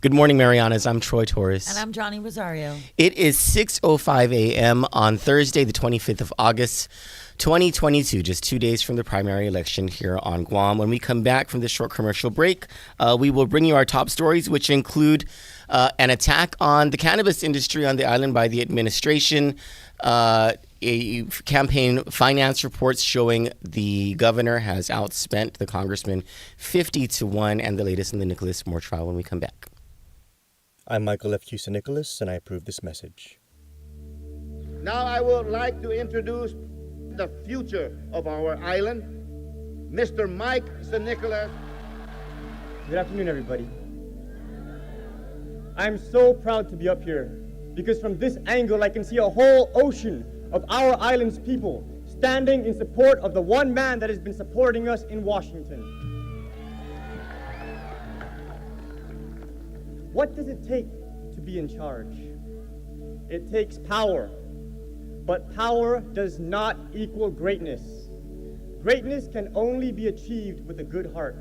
Good morning, Marianas. I'm Troy Torres. And I'm Johnny Rosario. It is 6:05 a.m. on Thursday, the 25th of August, 2022, just 2 days from the primary election here on Guam. When we come back from this short commercial break, we will bring you our top stories, which include an attack on the cannabis industry on the island by the administration, a campaign finance reports showing the governor has outspent the congressman 50-1, and the latest in the Nicholas Moore trial when we come back. I'm Michael F. Houston Nicholas, and I approve this message. Now I would like to introduce the future of our island, Mr. Mike St. Nicholas. Good afternoon, everybody. I'm so proud to be up here because from this angle I can see a whole ocean of our island's people standing in support of the one man that has been supporting us in Washington. What does it take to be in charge? It takes power, but power does not equal greatness. Greatness can only be achieved with a good heart.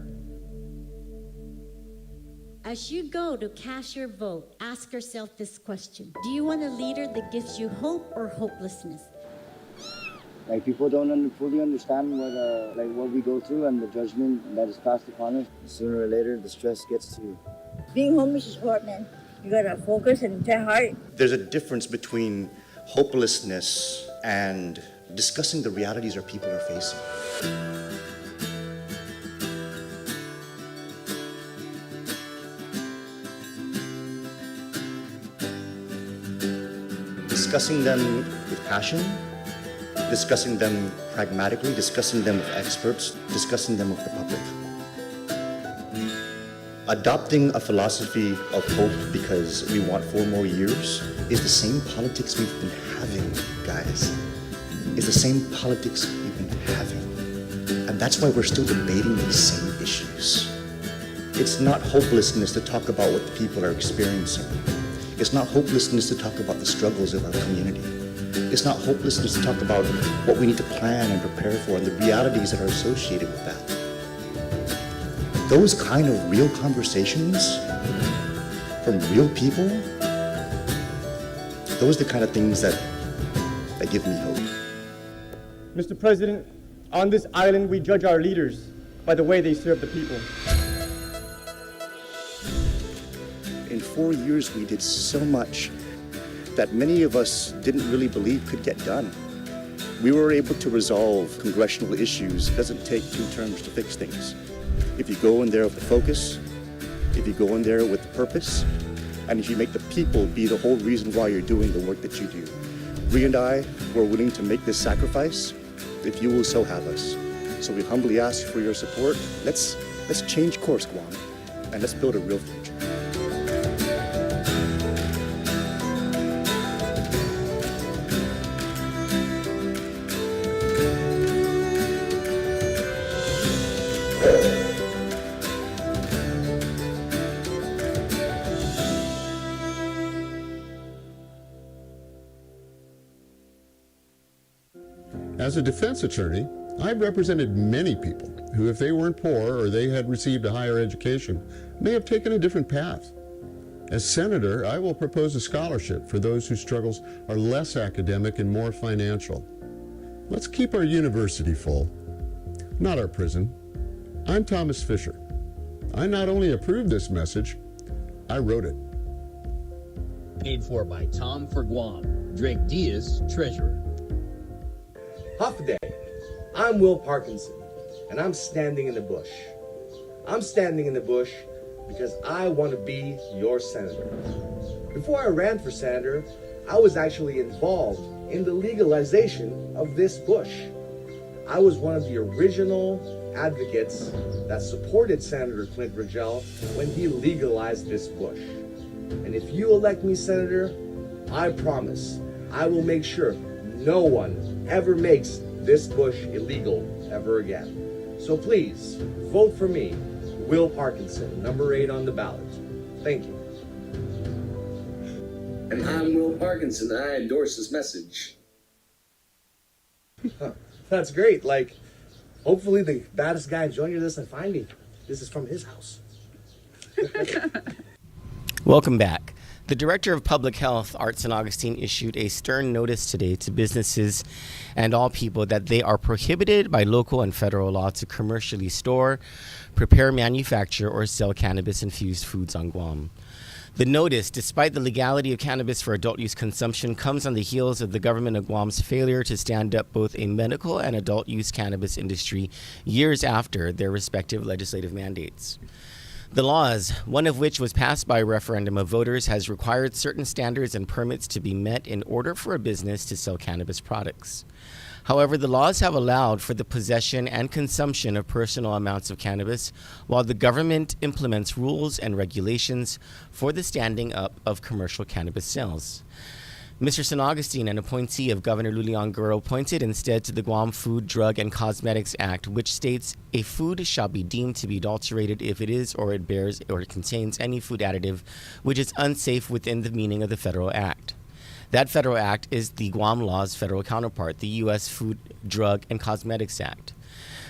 As you go to cast your vote, ask yourself this question. Do you want a leader that gives you hope or hopelessness? Like, people don't fully understand what we go through and the judgment that is passed upon us. Sooner or later, the stress gets to you. Being homeless is hard, man. You gotta focus and try hard. There's a difference between hopelessness and discussing the realities our people are facing. Discussing them with passion, discussing them pragmatically, discussing them with experts, discussing them with the public. Adopting a philosophy of hope because we want 4 more years is the same politics we've been having, guys. It's the same politics we've been having. And that's why we're still debating these same issues. It's not hopelessness to talk about what the people are experiencing. It's not hopelessness to talk about the struggles of our community. It's not hopelessness to talk about what we need to plan and prepare for and the realities that are associated with that. Those kind of real conversations from real people, those are the kind of things that give me hope. Mr. President, on this island we judge our leaders by the way they serve the people. In 4 years, we did so much that many of us didn't really believe could get done. We were able to resolve congressional issues. It doesn't take 2 terms to fix things. If you go in there with the focus, if you go in there with the purpose, and if you make the people be the whole reason why you're doing the work that you do. Bree and I were willing to make this sacrifice if you will so have us. So we humbly ask for your support. Let's change course, Guam, and let's build a real future. As a defense attorney, I've represented many people who, if they weren't poor or they had received a higher education, may have taken a different path. As senator, I will propose a scholarship for those whose struggles are less academic and more financial. Let's keep our university full, not our prison. I'm Thomas Fisher. I not only approve this message, I wrote it. Paid for by Tom for Guam, Drake Diaz, Treasurer. Huff Day. I'm Will Parkinson, and I'm standing in the bush. I'm standing in the bush because I want to be your senator. Before I ran for senator, I was actually involved in the legalization of this bush. I was one of the original advocates that supported Senator Clint Rogel when he legalized this bush. And if you elect me senator, I promise I will make sure no one ever makes this bush illegal ever again. So please, vote for me, Will Parkinson, number 8 on the ballot. Thank you. And I'm Will Parkinson, and I endorse this message. That's great. Like, hopefully the baddest guy joining us and find me. This is from his house. Welcome back. The Director of Public Health, Art St. Augustine, issued a stern notice today to businesses and all people that they are prohibited by local and federal law to commercially store, prepare, manufacture, or sell cannabis-infused foods on Guam. The notice, despite the legality of cannabis for adult use consumption, comes on the heels of the government of Guam's failure to stand up both a medical and adult use cannabis industry years after their respective legislative mandates. The laws, one of which was passed by a referendum of voters, has required certain standards and permits to be met in order for a business to sell cannabis products. However, the laws have allowed for the possession and consumption of personal amounts of cannabis, while the government implements rules and regulations for the standing up of commercial cannabis sales. Mr. St. Augustine, an appointee of Governor Luliang Guro, pointed instead to the Guam Food, Drug, and Cosmetics Act, which states a food shall be deemed to be adulterated if it is or it bears or it contains any food additive which is unsafe within the meaning of the federal act. That federal act is the Guam law's federal counterpart, the U.S. Food, Drug, and Cosmetics Act.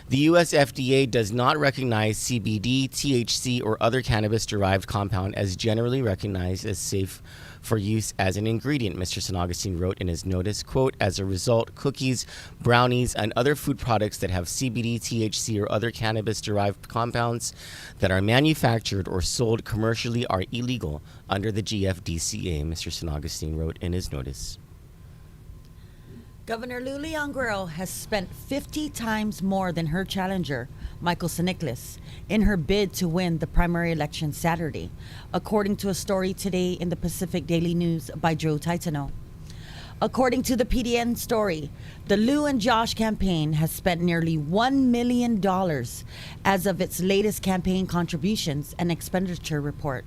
The U.S. FDA does not recognize CBD, THC, or other cannabis-derived compound as generally recognized as safe for use as an ingredient, Mr. St. Augustine wrote in his notice, quote, as a result, cookies, brownies, and other food products that have CBD, THC, or other cannabis-derived compounds that are manufactured or sold commercially are illegal under the GFDCA, Mr. St. Augustine wrote in his notice. Governor Luliang Guro has spent 50 times more than her challenger, Michael Nicholas, in her bid to win the primary election Saturday, according to a story today in the Pacific Daily News by Joe Titano. According to the PDN story, the Lou and Josh campaign has spent nearly $1 million as of its latest campaign contributions and expenditure report.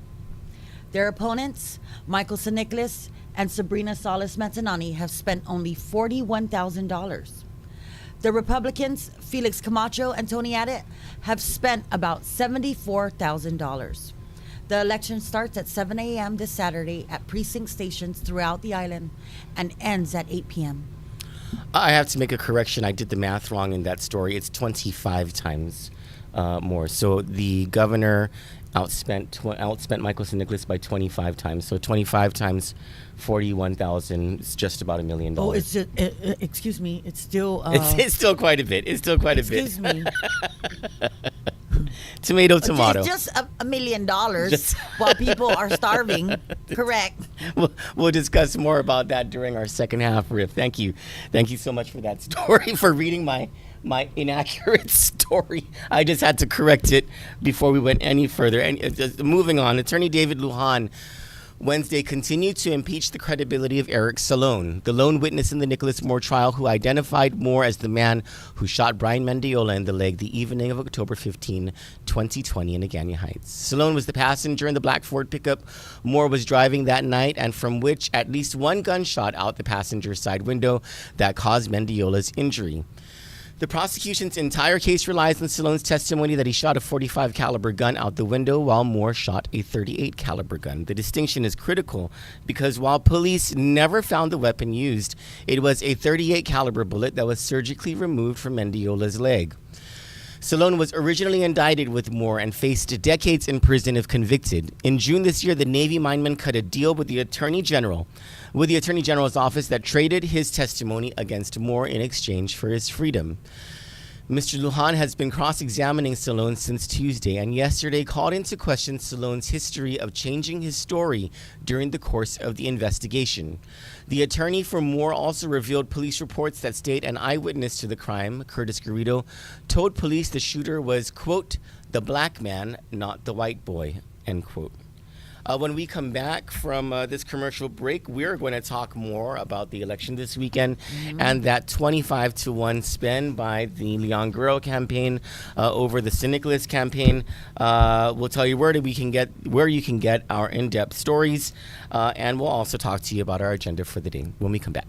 Their opponents, Michael Nicholas and Sabrina Solis Matanani, have spent only $41,000. The Republicans, Felix Camacho and Tony Addit, have spent about $74,000. The election starts at 7 a.m. this Saturday at precinct stations throughout the island and ends at 8 p.m. I have to make a correction. I did the math wrong in that story. It's 25 times more. So the governor outspent Michael St. Nicholas by 25 times. So 25 times 41,000 is just about $1 million. Oh, it's just, excuse me. It's still. It's still quite a bit. It's still quite a bit. Excuse me. Tomato. It's just $1 million while people are starving. Correct. We'll discuss more about that during our second half, Riff. Thank you so much for that story, for reading my inaccurate story. I just had to correct it before we went any further. And moving on, Attorney David Lujan Wednesday continued to impeach the credibility of Eric Salone, the lone witness in the Nicholas Moore trial who identified Moore as the man who shot Brian Mendiola in the leg the evening of October 15, 2020 in Agana Heights. Salone was the passenger in the black Ford pickup Moore was driving that night, and from which at least one gunshot out the passenger side window that caused Mendiola's injury. The prosecution's entire case relies on Salone's testimony that he shot a .45 caliber gun out the window while Moore shot a .38 caliber gun. The distinction is critical because while police never found the weapon used, it was a .38 caliber bullet that was surgically removed from Mendiola's leg. Salone was originally indicted with Moore and faced decades in prison if convicted. In June this year, the Navy mineman cut a deal with the Attorney General's office that traded his testimony against Moore in exchange for his freedom. Mr. Lujan has been cross-examining Salone since Tuesday and yesterday called into question Salone's history of changing his story during the course of the investigation. The attorney for Moore also revealed police reports that state an eyewitness to the crime, Curtis Garrido, told police the shooter was, quote, the black man, not the white boy, end quote. When we come back from this commercial break, we're going to talk more about the election this weekend and that 25-1 spend by the Leon Guerrero campaign over the St. Nicholas campaign. We'll tell you where you can get our in-depth stories, and we'll also talk to you about our agenda for the day when we come back.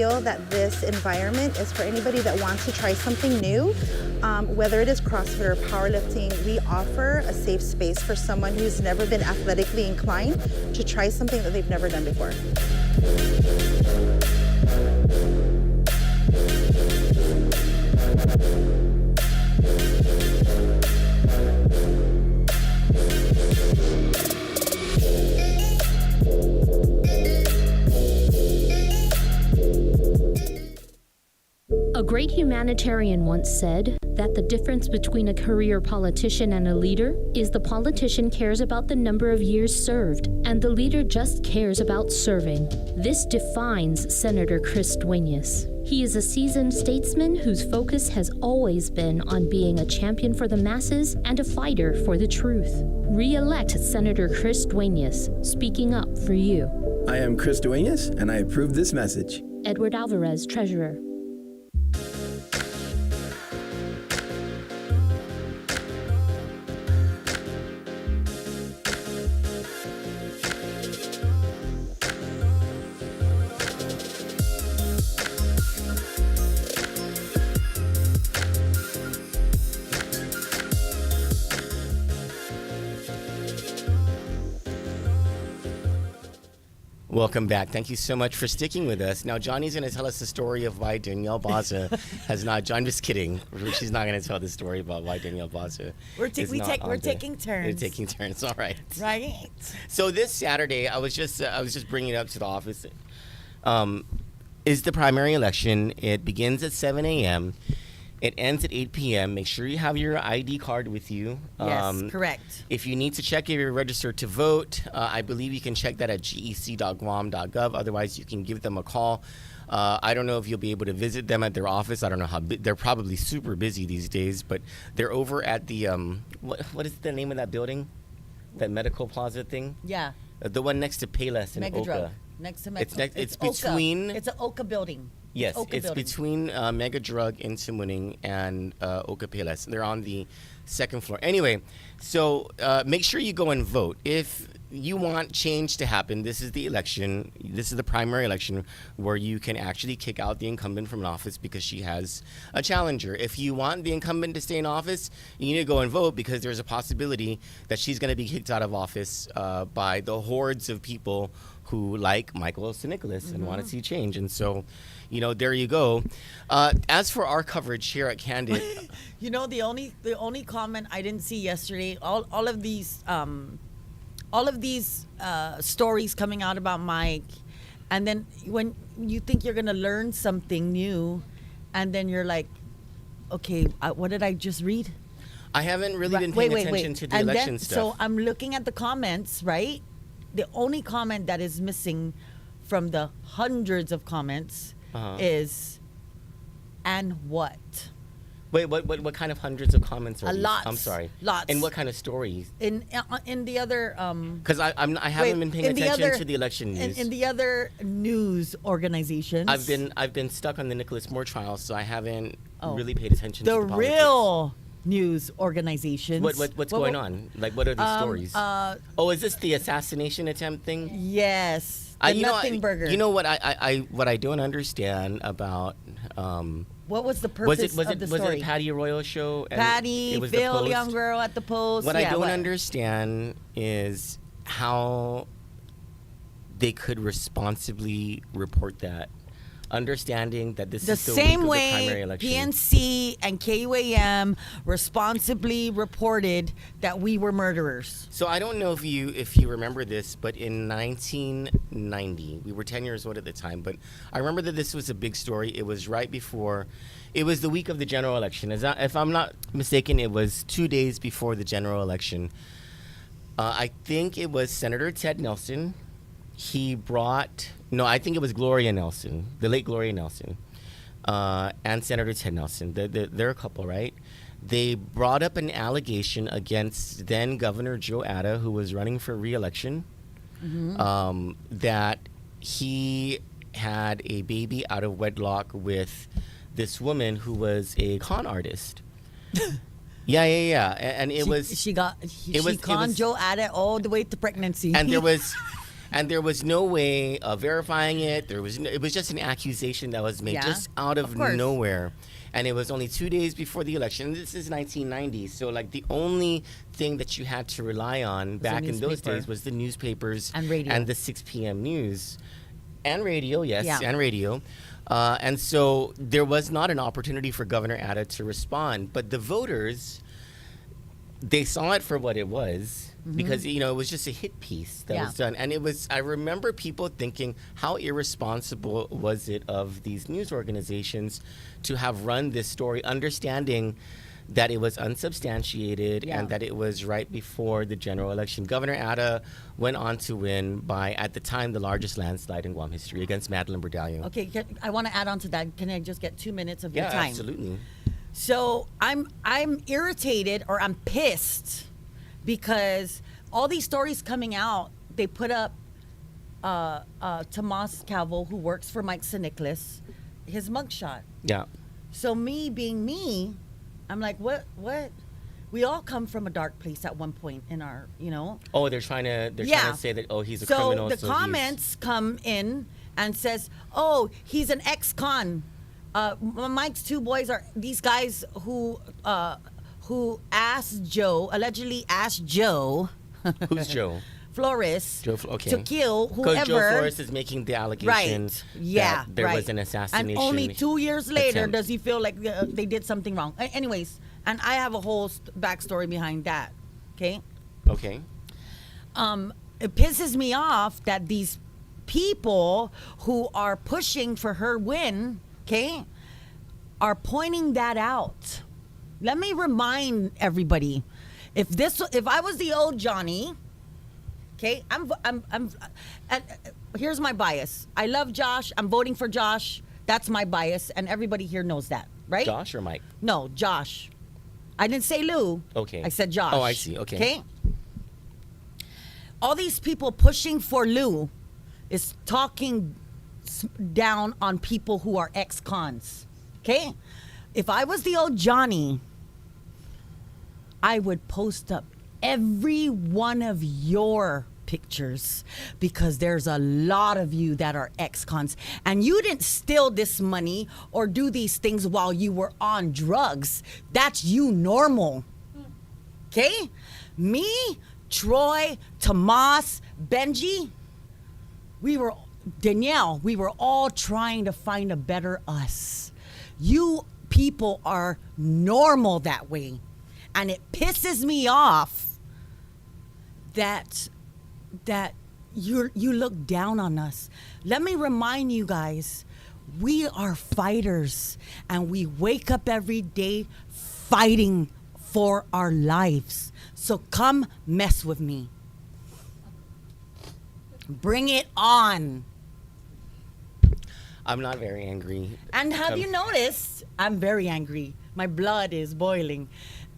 feel that this environment is for anybody that wants to try something new. Whether it is CrossFit or powerlifting, we offer a safe space for someone who's never been athletically inclined to try something that they've never done before. A great humanitarian once said that the difference between a career politician and a leader is the politician cares about the number of years served, and the leader just cares about serving. This defines Senator Chris Duenas. He is a seasoned statesman whose focus has always been on being a champion for the masses and a fighter for the truth. Re-elect Senator Chris Duenas, speaking up for you. I am Chris Duenas, and I approve this message. Edward Alvarez, Treasurer. Welcome back. Thank you so much for sticking with us. Now, Johnny's going to tell us the story of why Danielle Baza has not. I'm just kidding. She's not going to tell the story about why Danielle Baza. We're taking turns. We're taking turns. All right. Right. So this Saturday, I was just bringing it up to the office. Is the primary election? It begins at 7 a.m. It ends at 8 p.m. Make sure you have your ID card with you. Yes, correct. If you need to check if you're registered to vote, I believe you can check that at gec.guam.gov. Otherwise, you can give them a call. I don't know if you'll be able to visit them at their office. I don't know how they're probably super busy these days, but they're over at the what is the name of that building? That medical plaza thing? Yeah. The one next to Payless in Mega Oka. Drug. Next to Mega. It's Oka. between. It's an Oka building. Yes, Oka it's building. between Mega Drug in Simuning and Oka Payless. They're on the second floor. Anyway, so make sure you go and vote. If you want change to happen, this is the election. This is the primary election where you can actually kick out the incumbent from an office because she has a challenger. If you want the incumbent to stay in office, you need to go and vote because there's a possibility that she's going to be kicked out of office by the hordes of people who like Michael Nicholas and want to see change. And so, there you go. As for our coverage here at Kandit, the only comment I didn't see yesterday, all of these stories coming out about Mike, and then when you think you're gonna learn something new, and then you're like, okay, what did I just read? I haven't really been paying attention to the election stuff. So I'm looking at the comments, right? The only comment that is missing from the hundreds of comments is, and what? Wait, what kind of hundreds of comments are these? Lots. I'm sorry. Lots. And what kind of stories? In the other because I haven't been paying attention to the election news. In the other news organizations, I've been stuck on the Nicholas Moore trial, so I haven't really paid attention to the politics. Real news organizations. What's going on? Like, what are these stories? Is this the assassination attempt thing? Yes. The nothing burger. You know what I don't understand about. What was the purpose of the story? Was it Patty Arroyo's show? Patty, Phil, young girl at the Post. What I don't understand is how they could responsibly report that. Understanding that this is the same week of the primary election. PNC and KUAM responsibly reported that we were murderers. So I don't know if you remember this, but in 1990, we were 10 years old at the time, but I remember that this was a big story. It was right before, it was the week of the general election. If I'm not mistaken, it was 2 days before the general election. I think it was Senator Ted Nelson. I think it was Gloria Nelson, the late Gloria Nelson, and Senator Ted Nelson. They're a couple, right? They brought up an allegation against then Governor Joe Atta, who was running for re-election, that he had a baby out of wedlock with this woman who was a con artist. Yeah. And it was... She conned Joe Atta all the way to pregnancy. And there was... And there was no way of verifying it. It was just an accusation that was made just out of nowhere. And it was only 2 days before the election. This is 1990. So, like, the only thing that you had to rely on back in those days was the newspapers and radio and the 6 p.m. news. And radio, and radio. And so there was not an opportunity for Governor Atta to respond. But the voters, they saw it for what it was. Because, it was just a hit piece that was done. And I remember people thinking, how irresponsible was it of these news organizations to have run this story, understanding that it was unsubstantiated and that it was right before the general election. Governor Atta went on to win by, at the time, the largest landslide in Guam history against Madeline Bordallo. Okay, I want to add on to that. Can I just get 2 minutes of your time? Yeah, absolutely. So I'm irritated, or I'm pissed, because all these stories coming out, they put up Tomas Calvo, who works for Mike Nicholas, his mugshot. Yeah. So me being me, I'm like, what? We all come from a dark place at one point in our, Oh, they're trying to say that, he's a criminal. So the comments come in and says, oh, he's an ex-con. Mike's two boys are these guys who allegedly asked Joe. Who's Joe? Flores. To kill whoever. Because Joe Flores is making the allegation that there was an assassination. And only 2 years later does he feel like they did something wrong. Anyways, and I have a whole backstory behind that. Okay? Okay. It pisses me off that these people who are pushing for her win, are pointing that out. Let me remind everybody, if I was the old Johnny, here's my bias. I love Josh. I'm voting for Josh. That's my bias, and everybody here knows that, right? Josh or Mike? No, Josh. I didn't say Lou. Okay. I said Josh. Oh, I see. Okay. All these people pushing for Lou is talking down on people who are ex-cons. Okay? If I was the old Johnny, I would post up every one of your pictures, because there's a lot of you that are ex-cons, and you didn't steal this money or do these things while you were on drugs. That's you normal. Okay? Me, Troy, Tomas, Benji, Danielle, we were all trying to find a better us. You people are normal that way. And it pisses me off that you look down on us. Let me remind you guys, we are fighters, and we wake up every day fighting for our lives. So come mess with me. Bring it on. I'm not very angry. And have you noticed, I'm very angry. My blood is boiling.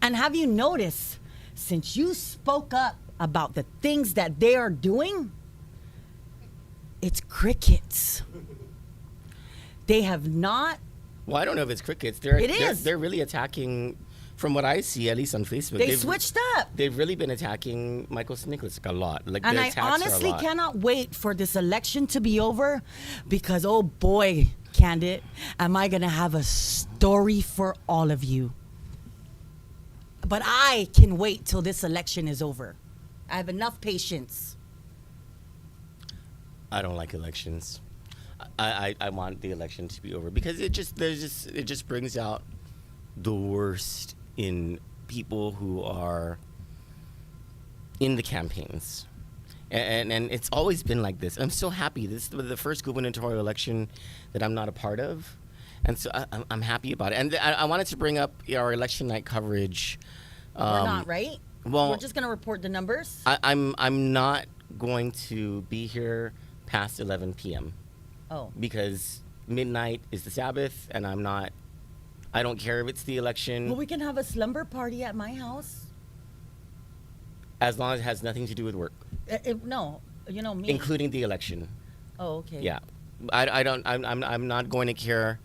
And have you noticed, since you spoke up about the things that they are doing, it's crickets. They have not. Well, I don't know if it's crickets. It is. They're really attacking, from what I see, at least on Facebook. They've switched up. They've really been attacking Michael Nicholas a lot. Like, and I honestly cannot wait for this election to be over, because, oh boy, Kandit, am I going to have a story for all of you. But I can wait till this election is over. I have enough patience. I don't like elections. I want the election to be over, because it just brings out the worst in people who are in the campaigns. And it's always been like this. I'm so happy. This is the first gubernatorial election that I'm not a part of. And so I'm happy about it. And I wanted to bring up our election night coverage. We're not, right? Well, we're just going to report the numbers? I'm not going to be here past 11 p.m. Oh. Because midnight is the Sabbath, and I don't care if it's the election. Well, we can have a slumber party at my house. As long as it has nothing to do with work. No, you know me. Including the election. Oh, okay. Yeah. I'm not going to care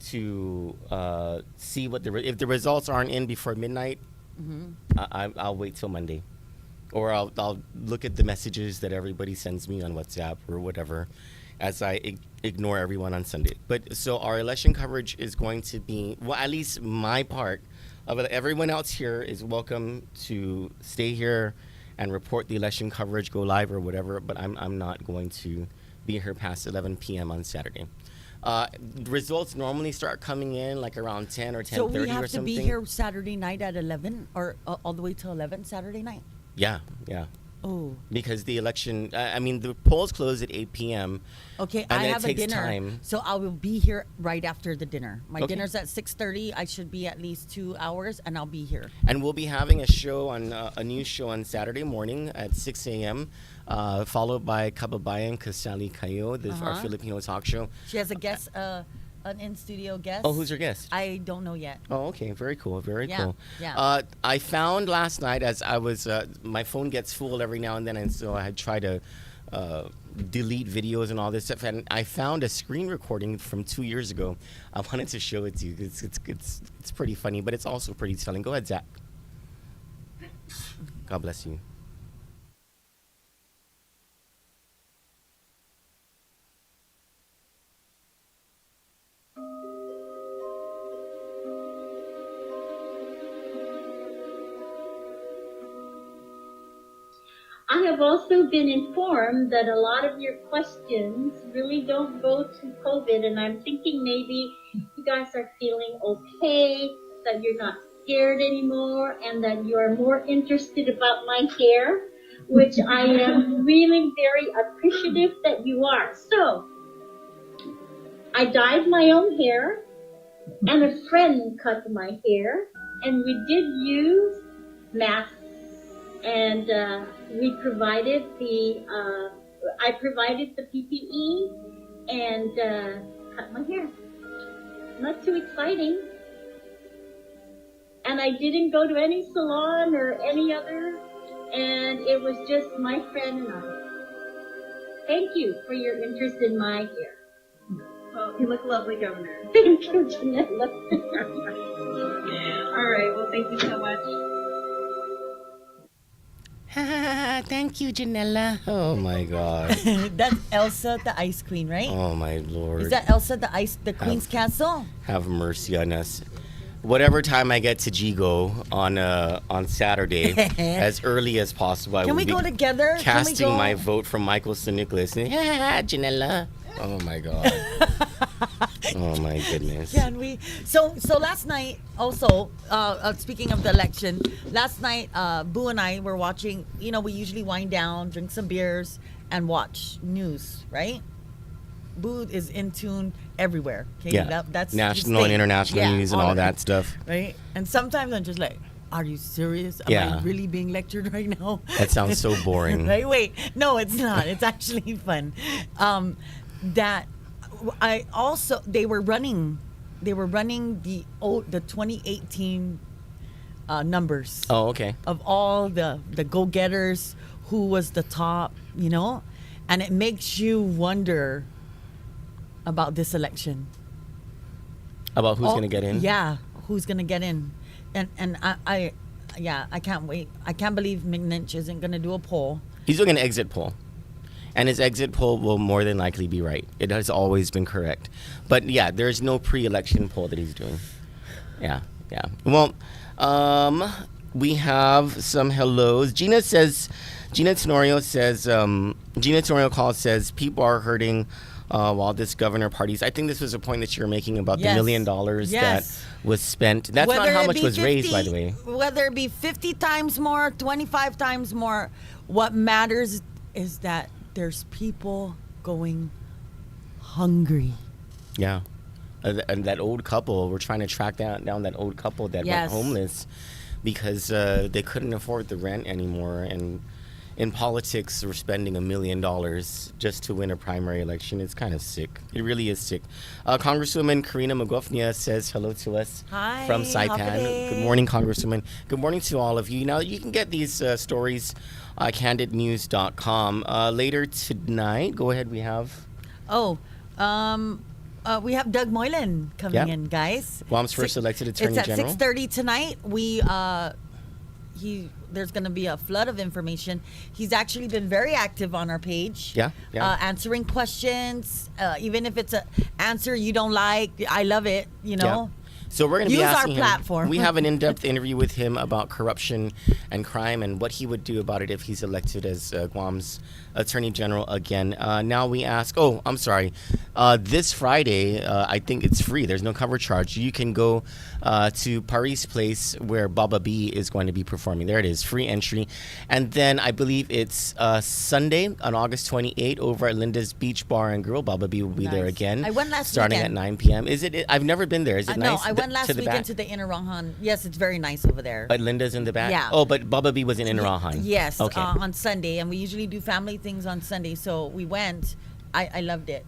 to see what if the results aren't in before midnight. Mm-hmm. I'll wait till Monday or I'll look at the messages that everybody sends me on WhatsApp or whatever, as I ignore everyone on Sunday. But so our election coverage is going to be, well, at least my part of it. Everyone else here is welcome to stay here and report the election coverage, go live or whatever. But I'm not going to be here past 11 p.m. on Saturday. Results normally start coming in like around 10 or 10:30 or something. So we have to be here Saturday night at 11, or all the way till 11 Saturday night? Yeah. Oh. Because the election, the polls close at 8 p.m. Okay, and I then have it takes a dinner, time. so I will be here right after the dinner. My Okay. dinner's at 6:30. I should be at least 2 hours, and I'll be here. And we'll be having a show on a news show on Saturday morning at 6 a.m., followed by Kababayan Kasali Kayo, our Filipino talk show. She has a guest, an in-studio guest. Oh, who's your guest? I don't know yet. Oh, okay. Very cool. Very Yeah, cool. yeah. I found last night, as I was, my phone gets full every now and then, and so I had tried to delete videos and all this stuff, and I found a screen recording from 2 years ago. I wanted to show it to you. It's pretty funny, but it's also pretty telling. Go ahead, Zach. God bless you. I have also been informed that a lot of your questions really don't go to COVID, and I'm thinking maybe you guys are feeling okay, that you're not scared anymore, and that you are more interested about my hair, which I am really very appreciative that you are. So, I dyed my own hair, and a friend cut my hair, and we did use masks. And we provided I provided the PPE and cut my hair. Not too exciting. And I didn't go to any salon or any other, and it was just my friend and I. Thank you for your interest in my hair. Well, you look lovely, Governor. Thank you, Janella. All right, well, thank you so much. Thank you, Janella. Oh my God. That's Elsa, the Ice Queen, right? Oh my Lord. Is that Elsa, the Queen's Castle? Have mercy on us. Whatever time I get to Jigo on Saturday, as early as possible, I Can will we be go together? casting my vote for Michael St. Nicholas. Janella. Oh my God. Oh my goodness. Can we? So last night also, speaking of the election, last night Boo and I were watching. You know, we usually wind down, drink some beers, and watch news, right? Boo is in tune everywhere. Okay? Yeah. That's national and international news and all that stuff. Right? And sometimes I'm just like, are you serious? Am I really being lectured right now? That sounds so boring. Right? Wait, no, it's not. It's actually fun. That I also they were running the 2018 numbers. Oh, okay. Of all the go-getters, who was the top, you know, and it makes you wonder about this election. About who's going to get in? Yeah, who's going to get in, and I can't wait. I can't believe McNinch isn't going to do a poll. He's doing an exit poll. And his exit poll will more than likely be right. It has always been correct. But yeah, there's no pre-election poll that he's doing. Yeah. Well, we have some hellos. Gina Tenorio calls says people are hurting while this governor parties. I think this was a point that you were making about the $1 million that was spent. That's Whether not how much was 50, raised, by the way. Whether it be 50 times more, 25 times more, what matters is that there's people going hungry. Yeah. And that old couple, we're trying to track down that old couple that went homeless because they couldn't afford the rent anymore. And in politics, we're spending $1 million just to win a primary election. It's kind of sick. It really is sick. Congresswoman Karina Magofnia says hello to us from Saipan. Good morning, Congresswoman. Good morning to all of you. Now, you can get these stories candidnews.com. Later tonight, go ahead, we have... we have Doug Moylan coming in, guys. Guam's first elected Attorney General. General. It's at 6:30 tonight. there's going to be a flood of information. He's actually been very active on our page. Yeah. Answering questions, even if it's an answer you don't like. I love it, you know. Yeah. So we're going to be Use asking our him. platform. We have an in-depth interview with him about corruption and crime and what he would do about it if he's elected as Guam's Attorney General again. Now we ask. Oh, I'm sorry. This Friday, I think it's free. There's no cover charge. You can go to Paris Place where Baba B is going to be performing. There it is, free entry. And then I believe it's Sunday on August 28 over at Linda's Beach Bar and Grill. Baba B will be there again. I went last starting weekend. at 9 p.m. Is it? I've never been there. Is it nice? No, I went last weekend to the Inner Rahan. Yes, it's very nice over there. But Linda's in the back? Yeah. Oh, but Baba B was in Inner Rahan. Yes, Okay. on Sunday, and we usually do family things on Sunday, so we went. I loved it.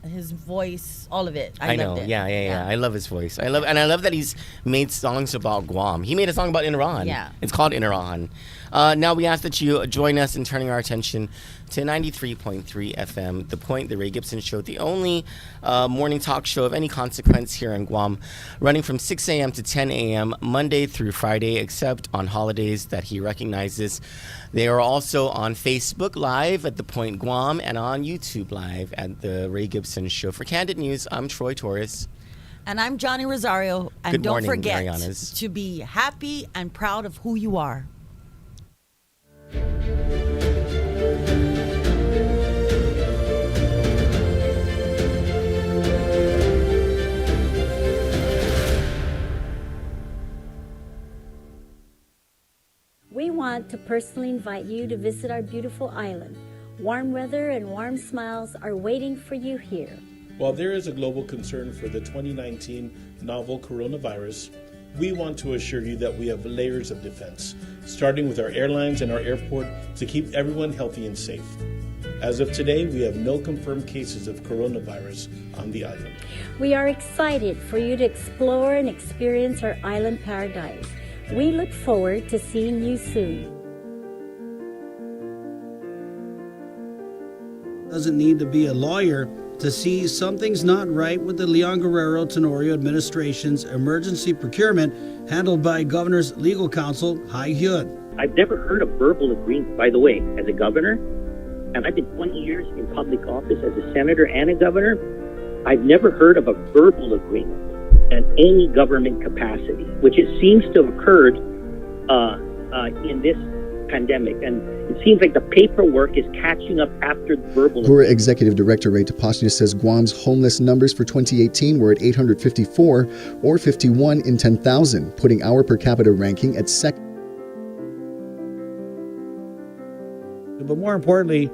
His voice, all of it. I loved know. it. Yeah. I love his voice. I love that he's made songs about Guam. He made a song about Inner Rahan. Yeah. It's called Inner Rahan. Now we ask that you join us in turning our attention to 93.3 FM, The Point, The Ray Gibson Show, the only morning talk show of any consequence here in Guam, running from 6 a.m. to 10 a.m. Monday through Friday, except on holidays that he recognizes. They are also on Facebook Live at The Point Guam and on YouTube Live at The Ray Gibson Show. For Kandit News, I'm Troy Torres. And I'm Johnny Rosario. And Good don't morning, forget Marianas. to be happy and proud of who you are. We want to personally invite you to visit our beautiful island. Warm weather and warm smiles are waiting for you here. While there is a global concern for the 2019 novel coronavirus, we want to assure you that we have layers of defense, starting with our airlines and our airport to keep everyone healthy and safe. As of today, we have no confirmed cases of coronavirus on the island. We are excited for you to explore and experience our island paradise. We look forward to seeing you soon. Doesn't need to be a lawyer to see something's not right with the Leon Guerrero Tenorio administration's emergency procurement handled by Governor's legal counsel, Hai Hyun. I've never heard of verbal agreement, by the way, as a governor, and I've been 20 years in public office as a senator and a governor. I've never heard of a verbal agreement in any government capacity, which it seems to have occurred in this pandemic. And it seems like the paperwork is catching up after the verbal. GURA Executive Director Ray Tapasnia says Guam's homeless numbers for 2018 were at 854, or 51 in 10,000, putting our per capita ranking at second. But more importantly,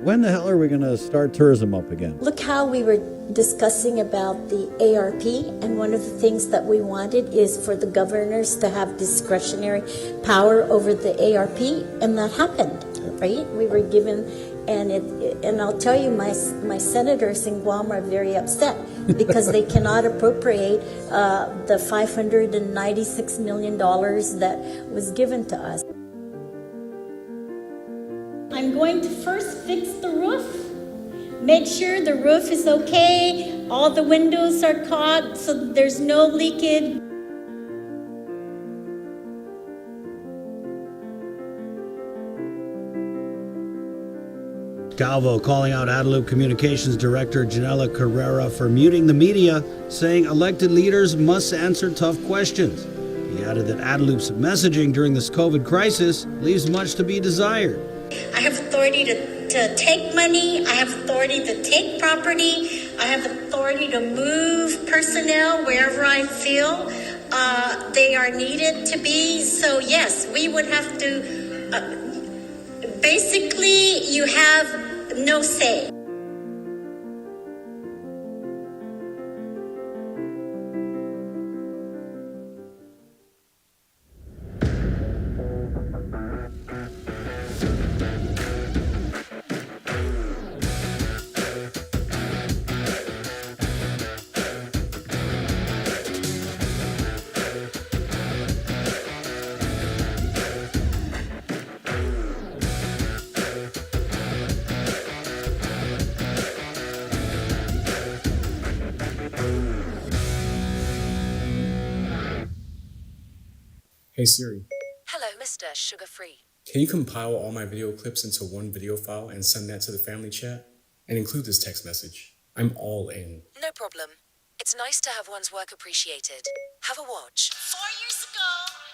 when the hell are we going to start tourism up again? Look how we were discussing about the ARP, and one of the things that we wanted is for the governors to have discretionary power over the ARP, and that happened, right? We were given, and I'll tell you, my senators in Guam are very upset because they cannot appropriate the $596 million that was given to us. I'm going to first fix the roof, make sure the roof is okay, all the windows are caulked so there's no leakage. Calvo calling out Adelup Communications Director Janela Carrera for muting the media, saying elected leaders must answer tough questions. He added that Adelup's messaging during this COVID crisis leaves much to be desired. I have authority to take money, I have authority to take property, I have authority to move personnel wherever I feel they are needed to be. So yes, we would have to, basically you have no say. Hey Siri. Hello, Mr. faster, sugar-free. Can you compile all my video clips into one video file and send that to the family chat? And include this text message. I'm all in. No problem. It's nice to have one's work appreciated. Have a watch. 4 years ago,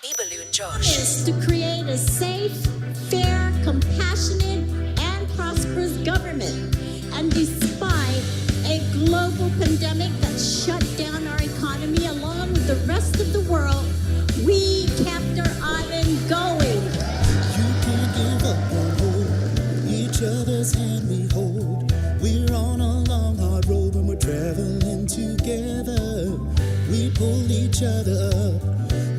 Bieberloo and Josh. Is to create a safe, fair, compassionate, and prosperous government. And despite a global pandemic that shut down our economy along with the rest of the world, we kept our island going. You can't give up on hope. Each other's hand we hold. We're on a long, hard road when we're traveling together. We pull each other up.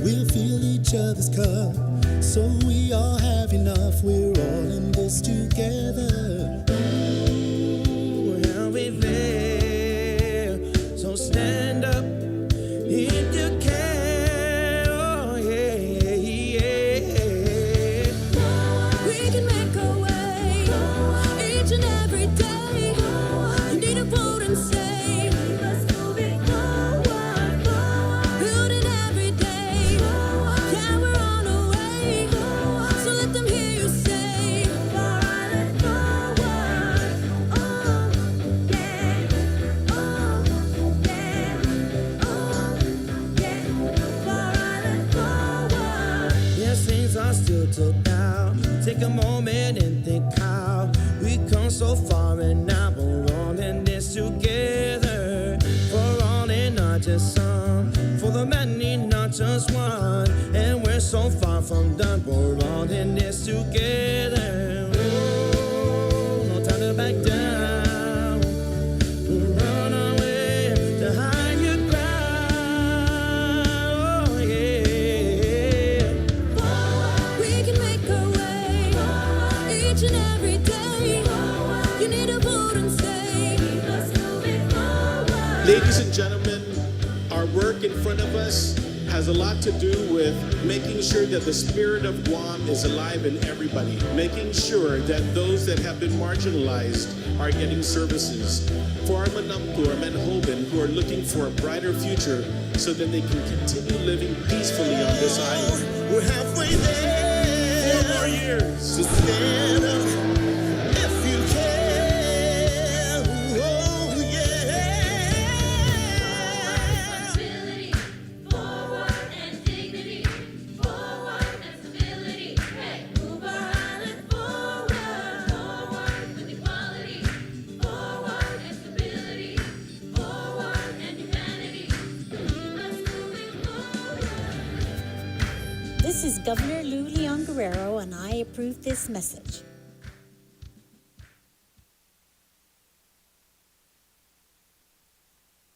We'll fill each other's cup. So we all have enough. We're all in this together. How we live. So stand up if you can. Oh, yeah, yeah. We can make a way each and every day. You need a vote and say, let's move it forward, building every day. Yeah, we're on our way. So let them hear you say, forward, forward. Oh, yeah. Oh, yeah. Oh, yeah. Forward, forward. Yes, things are still took down. Take a moment and think how we come so far and now we're all in this together. For all and not just some, for the many, not just one. And we're so far from done, we're all in this together. Oh, no time to back down. Run away to higher ground. Oh, yeah. We can make a way each and every day. You need a vote and say, let's move it forward. Ladies and gentlemen, our work in front of us has a lot to do with making sure that the spirit of Guam is alive in everybody, making sure that those that have been marginalized are getting services. For our Manamtu, our Manhoban, who are looking for a brighter future so that they can continue living peacefully on this island. We're halfway there. 4 more years. So stand up if you can. Oh, yeah. Forward and dignity, forward and stability. Hey, move our island forward, forward with equality, forward and stability, forward and humanity. Let's move it forward. This is Governor Lou Leon Guerrero, and I approve this message.